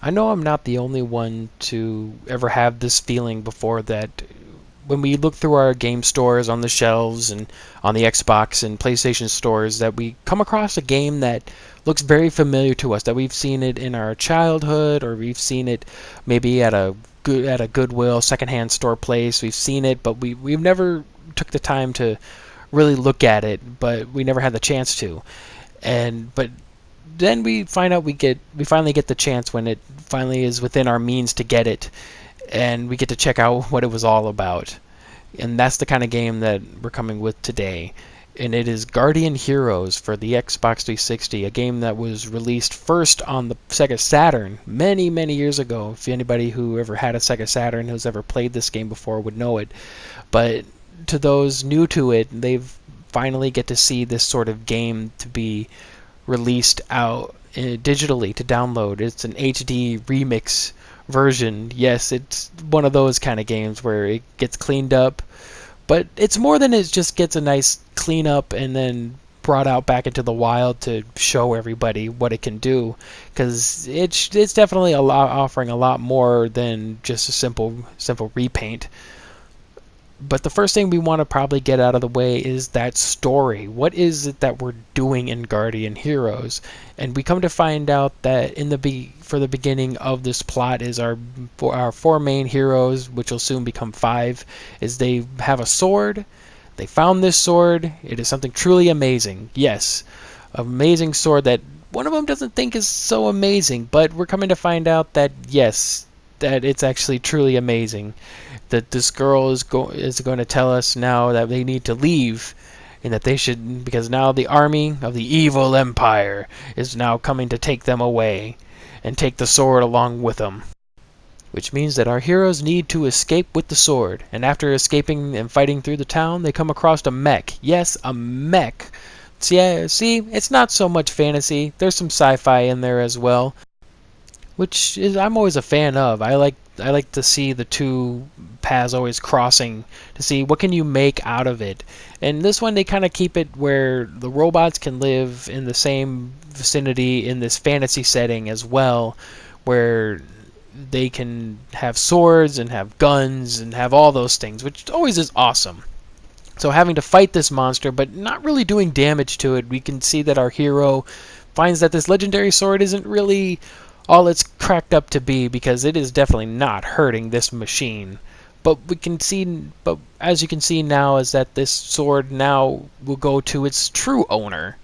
I know I'm not the only one to ever have this feeling before that when we look through our game stores on the shelves and on the Xbox and PlayStation stores that we come across a game that looks very familiar to us, that we've seen it in our childhood or we've seen it maybe at a Goodwill secondhand store place. We've seen it, but we've never took the time to really look at it, but we never had the chance to. And but then we find out we finally get the chance when it finally is within our means to get it, and we get to check out what it was all about. And that's the kind of game that we're coming with today. And it is Guardian Heroes for the Xbox 360, a game that was released first on the Sega Saturn many, many years ago. If anybody who ever had a Sega Saturn who's ever played this game before would know it. But to those new to it, they've finally get to see this sort of game to be released out digitally to download. It's an HD remix version. Yes, it's one of those kind of games where it gets cleaned up, but it's more than it just gets a nice cleanup and then brought out back into the wild to show everybody what it can do, because it's definitely offering a lot more than just a simple repaint. But the first thing we want to probably get out of the way is that story. What is it that we're doing in Guardian Heroes? And we come to find out that for the beginning of this plot is our four main heroes, which will soon become five, is they have a sword. They found this sword. It is something truly amazing. Yes, amazing sword that one of them doesn't think is so amazing, but we're coming to find out that yes, that it's actually truly amazing. That this girl is going to tell us now that they need to leave, and that they should, because now the army of the evil empire is now coming to take them away and take the sword along with them. Which means that our heroes need to escape with the sword, and after escaping and fighting through the town, they come across a mech. Yes, a mech. See, it's not so much fantasy. There's some sci-fi in there as well, which is I'm always a fan of. I like to see the two paths always crossing to see what can you make out of it. And this one they kind of keep it where the robots can live in the same vicinity in this fantasy setting as well, where they can have swords and have guns and have all those things, which always is awesome. So having to fight this monster but not really doing damage to it, we can see that our hero finds that this legendary sword isn't really all it's cracked up to be, because it is definitely not hurting this machine. But as you can see now, is that this sword now will go to its true owner,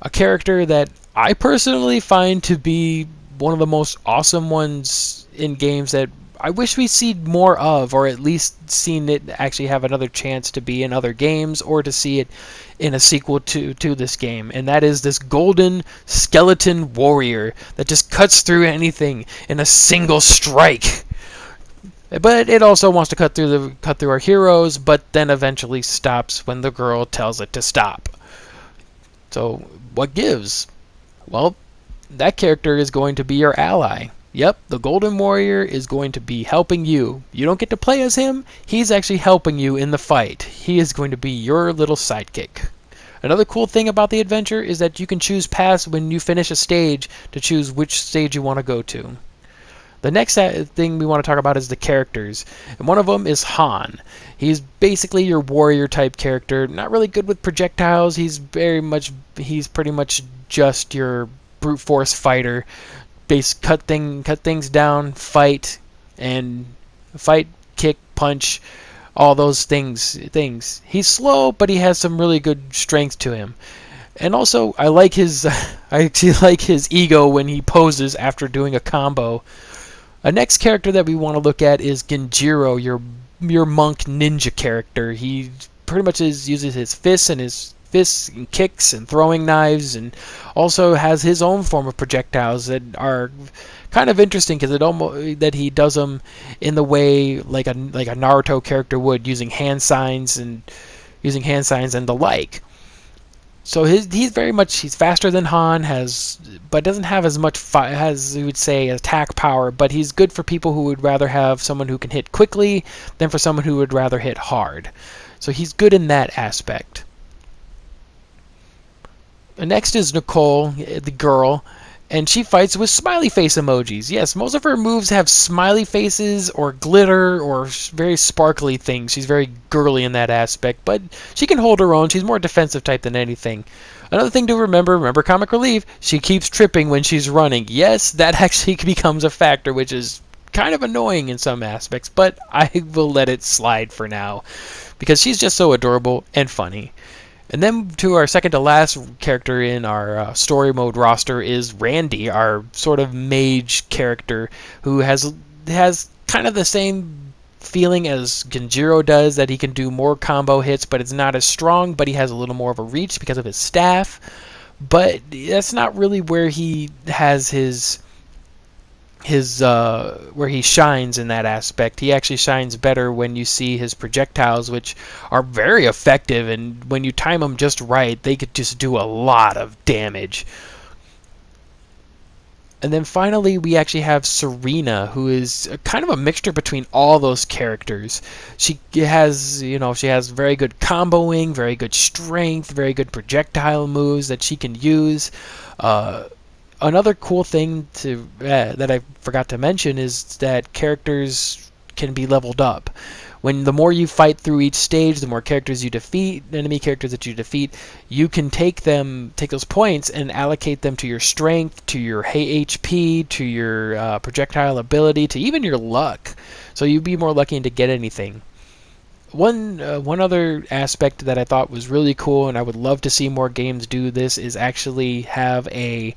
a character that I personally find to be one of the most awesome ones in games that I wish we see more of, or at least seen it actually have another chance to be in other games, or to see it in a sequel to this game. And that is this golden skeleton warrior that just cuts through anything in a single strike. But it also wants to cut through our heroes, but then eventually stops when the girl tells it to stop. So what gives? Well, that character is going to be your ally. Yep, the Golden Warrior is going to be helping you. You don't get to play as him. He's actually helping you in the fight. He is going to be your little sidekick. Another cool thing about the adventure is that you can choose paths when you finish a stage to choose which stage you want to go to. The next thing we want to talk about is the characters. And one of them is Han. He's basically your warrior type character. Not really good with projectiles. He's pretty much just your brute force fighter. Cut things down, fight, kick, punch, all those things. He's slow, but he has some really good strength to him. And also, I actually like his ego when he poses after doing a combo. A next character that we want to look at is Genjiro, your monk ninja character. He pretty much uses his fists and kicks and throwing knives, and also has his own form of projectiles that are kind of interesting, because that he does them in the way like a Naruto character would, using hand signs and the like. So he's faster than Han, but doesn't have as much as you would say attack power. But he's good for people who would rather have someone who can hit quickly than for someone who would rather hit hard. So he's good in that aspect. Next is Nicole, the girl, and she fights with smiley face emojis. Yes, most of her moves have smiley faces or glitter or very sparkly things. She's very girly in that aspect, but she can hold her own. She's more defensive type than anything. Another thing to remember Comic Relief, she keeps tripping when she's running. Yes, that actually becomes a factor, which is kind of annoying in some aspects, but I will let it slide for now because she's just so adorable and funny. And then to our second to last character in our story mode roster is Randy, our sort of mage character who has kind of the same feeling as Genjiro does, that he can do more combo hits, but it's not as strong, but he has a little more of a reach because of his staff. But that's not really where he has his where he shines in that aspect. He actually shines better when you see his projectiles, which are very effective, and when you time them just right, they could just do a lot of damage. And then finally, we actually have Serena, who is kind of a mixture between all those characters. She has, she has very good comboing, very good strength, very good projectile moves that she can use. Another cool thing that I forgot to mention is that characters can be leveled up. When the more you fight through each stage, the more characters you defeat, enemy characters that you defeat, you can take those points and allocate them to your strength, to your HP, to your projectile ability, to even your luck. So you'd be more lucky to get anything. One other aspect that I thought was really cool, and I would love to see more games do this, is actually have a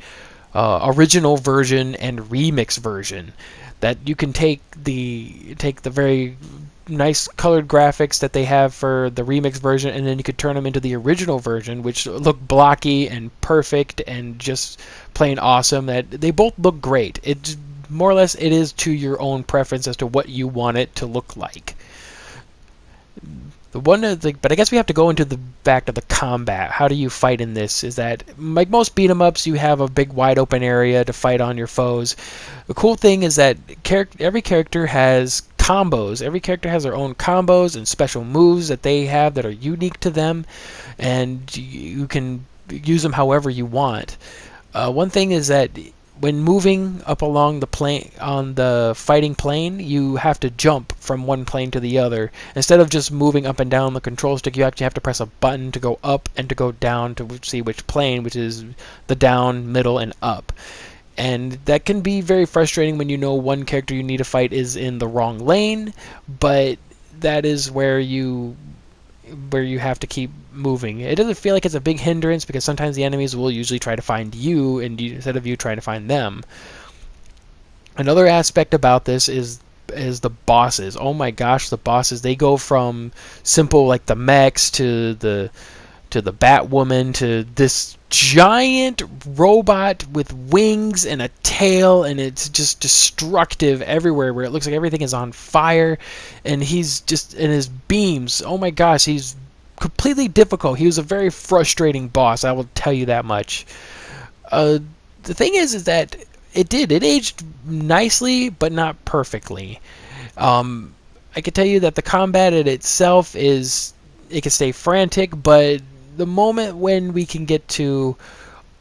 original version and remix version, that you can take the very nice colored graphics that they have for the remix version, and then you could turn them into the original version, which look blocky and perfect and just plain awesome. That they both look great. It more or less it is to your own preference as to what you want it to look like. But I guess we have to go into the back to the combat. How do you fight in this? Is that, like most beat 'em ups, you have a big wide open area to fight on your foes. The cool thing is that every character has combos. Every character has their own combos and special moves that they have that are unique to them, and you can use them however you want. One thing is that when moving up along the plane on the fighting plane, you have to jump from one plane to the other. Instead of just moving up and down the control stick, you actually have to press a button to go up and to go down to see which plane, which is the down, middle, and up. And that can be very frustrating when you know one character you need to fight is in the wrong lane, but that is where you have to keep moving. It doesn't feel like it's a big hindrance because sometimes the enemies will usually try to find you instead of you trying to find them. Another aspect about this is the bosses. Oh my gosh, the bosses, they go from simple like the mechs to the Batwoman to this giant robot with wings and a tail, and it's just destructive everywhere, where it looks like everything is on fire, and he's just in his beams. Oh my gosh, he's completely difficult. He was a very frustrating boss, I will tell you that much. The thing is that it aged nicely, but not perfectly. I can tell you that the combat in itself it can stay frantic, but the moment when we can get to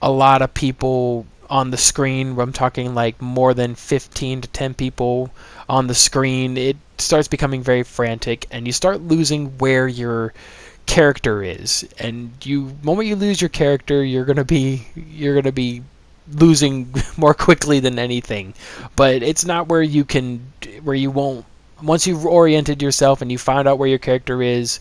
a lot of people on the screen, I'm talking like more than 15 to 10 people on the screen, it starts becoming very frantic, and you start losing where your character is. And moment you lose your character, you're gonna be losing more quickly than anything. But it's not where you won't. Once you've oriented yourself and you found out where your character is,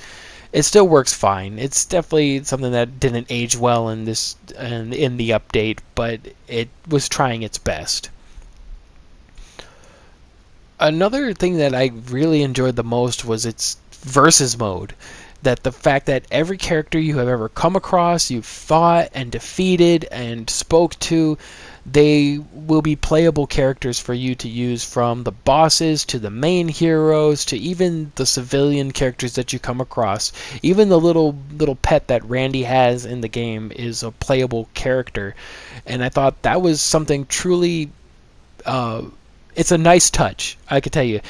it still works fine. It's definitely something that didn't age well in the update, but it was trying its best. Another thing that I really enjoyed the most was its versus mode. That the fact that every character you have ever come across, you've fought and defeated and spoke to, they will be playable characters for you to use, from the bosses to the main heroes to even the civilian characters that you come across. Even the little pet that Randy has in the game is a playable character, and I thought that was something truly. It's a nice touch, I can tell you.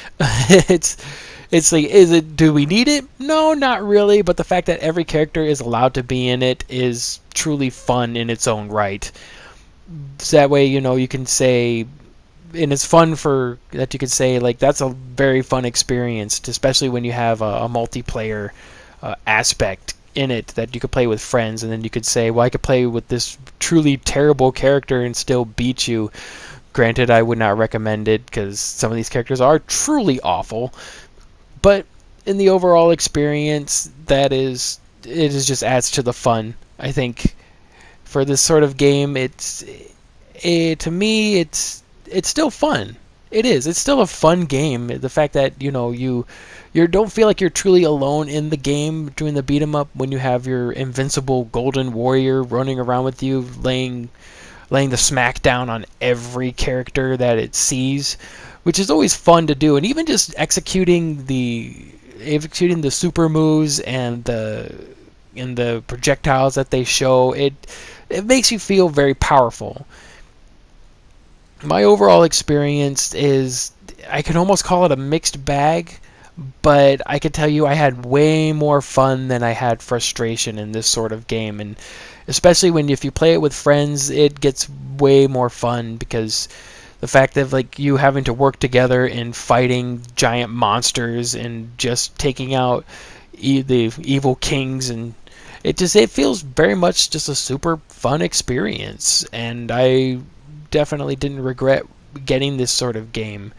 It's like, do we need it? No, not really, but the fact that every character is allowed to be in it is truly fun in its own right. So that way, you can say, and it's fun for that you could say like that's a very fun experience, especially when you have a multiplayer aspect in it that you could play with friends, and then you could say, well, I could play with this truly terrible character and still beat you. Granted, I would not recommend it because some of these characters are truly awful, but in the overall experience, it is just adds to the fun. I think for this sort of game, to me, it's still fun. It is. It's still a fun game. The fact that you don't feel like you're truly alone in the game doing the beat 'em up when you have your invincible golden warrior running around with you, laying the smack down on every character that it sees, which is always fun to do. And even just executing the super moves and the projectiles that they show, it makes you feel very powerful. My overall experience is, I can almost call it a mixed bag, but I can tell you I had way more fun than I had frustration in this sort of game. And especially when if you play it with friends, it gets way more fun because the fact of like you having to work together in fighting giant monsters and just taking out the evil kings, and it feels very much just a super fun experience, and I definitely didn't regret getting this sort of game.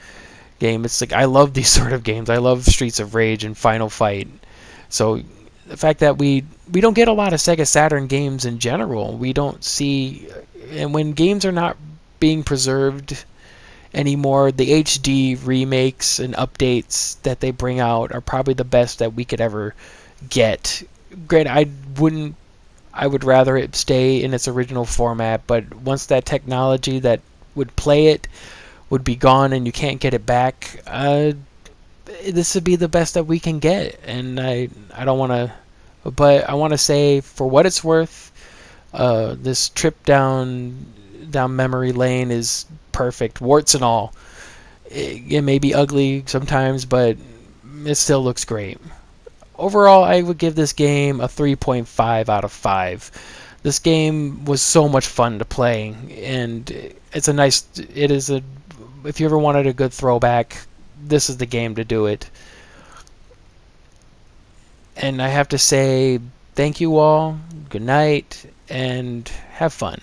It's like I love these sort of games. I love Streets of Rage and Final Fight. So the fact that we don't get a lot of Sega Saturn games in general, we don't see, and when games are not being preserved anymore, the HD remakes and updates that they bring out are probably the best that we could ever get. Granted, I would rather it stay in its original format, but once that technology that would play it would be gone and you can't get it back, this would be the best that we can get. And I don't want to, but I want to say for what it's worth, this trip down memory lane is perfect, warts and all. It may be ugly sometimes, but it still looks great. Overall, I would give this game a 3.5 out of 5. This game was so much fun to play, and it is a, if you ever wanted a good throwback, this is the game to do it. And I have to say, thank you all, good night, and have fun.